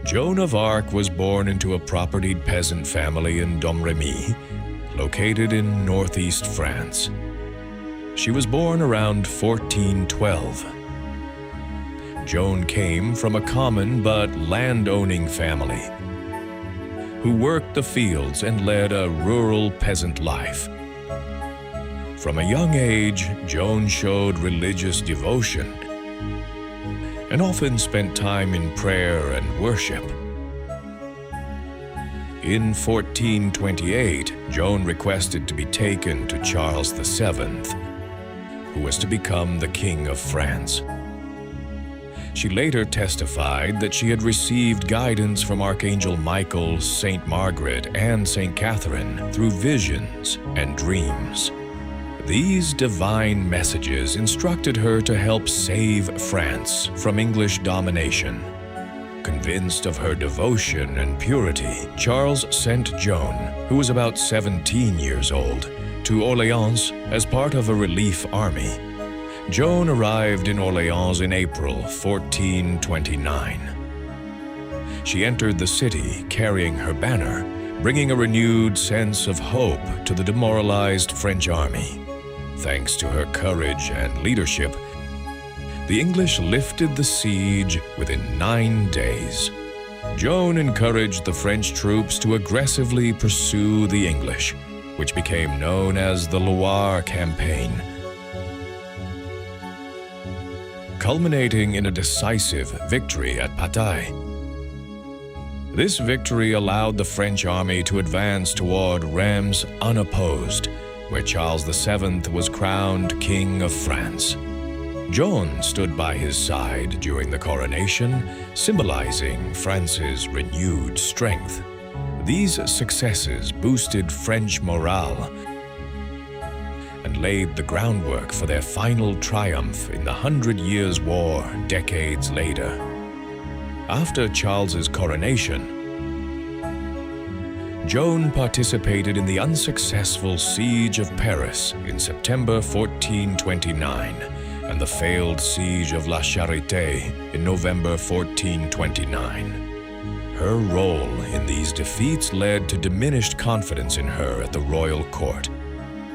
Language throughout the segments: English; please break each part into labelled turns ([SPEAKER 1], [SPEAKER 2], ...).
[SPEAKER 1] Joan of Arc was born into a propertied peasant family in Domremy, located in northeast France. She was born around 1412. Joan came from a common but land-owning family who worked the fields and led a rural peasant life. From a young age, Joan showed religious devotion and often spent time in prayer and worship. In 1428, Joan requested to be taken to Charles VII, who was to become the King of France. She later testified that she had received guidance from Archangel Michael, Saint Margaret, and Saint Catherine through visions and dreams. These divine messages instructed her to help save France from English domination. Convinced of her devotion and purity, Charles sent Joan, who was about 17 years old, to Orleans as part of a relief army. Joan arrived in Orleans in April 1429. She entered the city carrying her banner, bringing a renewed sense of hope to the demoralized French army. Thanks to her courage and leadership, the English lifted the siege within 9 days. Joan encouraged the French troops to aggressively pursue the English, which became known as the Loire Campaign, culminating in a decisive victory at Patay. This victory allowed the French army to advance toward Reims unopposed, where Charles VII was crowned King of France. Joan stood by his side during the coronation, symbolizing France's renewed strength. These successes boosted French morale and laid the groundwork for their final triumph in the 100 Years' War decades later. After Charles's coronation, Joan participated in the unsuccessful siege of Paris in September 1429 and the failed siege of La Charité in November 1429. Her role in these defeats led to diminished confidence in her at the royal court.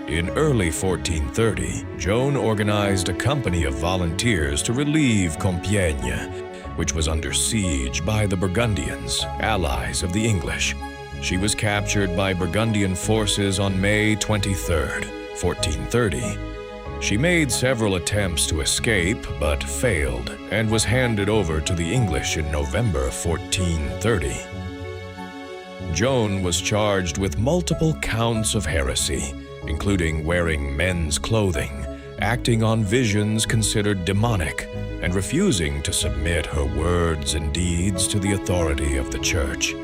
[SPEAKER 1] In early 1430, Joan organized a company of volunteers to relieve Compiègne, which was under siege by the Burgundians, allies of the English. She was captured by Burgundian forces on May 23, 1430. She made several attempts to escape but failed and was handed over to the English in November 1430. Joan was charged with multiple counts of heresy, including wearing men's clothing, acting on visions considered demonic, and refusing to submit her words and deeds to the authority of the Church.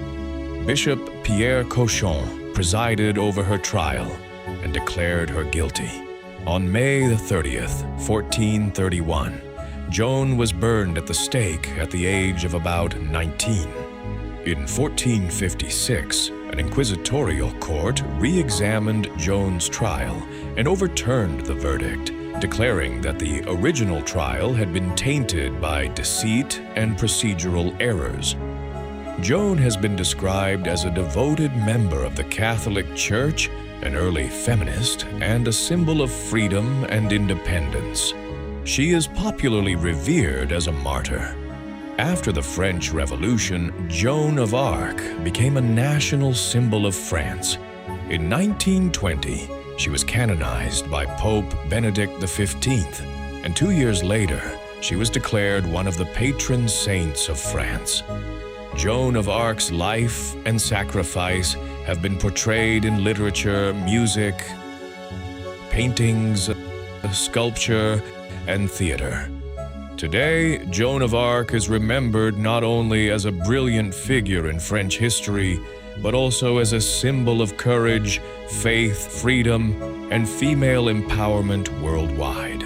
[SPEAKER 1] Bishop Pierre Cochon presided over her trial and declared her guilty. On May 30th, 1431, Joan was burned at the stake at the age of about 19. In 1456, an inquisitorial court re-examined Joan's trial and overturned the verdict, declaring that the original trial had been tainted by deceit and procedural errors. Joan has been described as a devoted member of the Catholic Church, an early feminist, and a symbol of freedom and independence. She is popularly revered as a martyr. After the French Revolution, Joan of Arc became a national symbol of France. In 1920, she was canonized by Pope Benedict XV, and 2 years later, she was declared one of the patron saints of France. Joan of Arc's life and sacrifice have been portrayed in literature, music, paintings, sculpture, and theater. Today, Joan of Arc is remembered not only as a brilliant figure in French history, but also as a symbol of courage, faith, freedom, and female empowerment worldwide.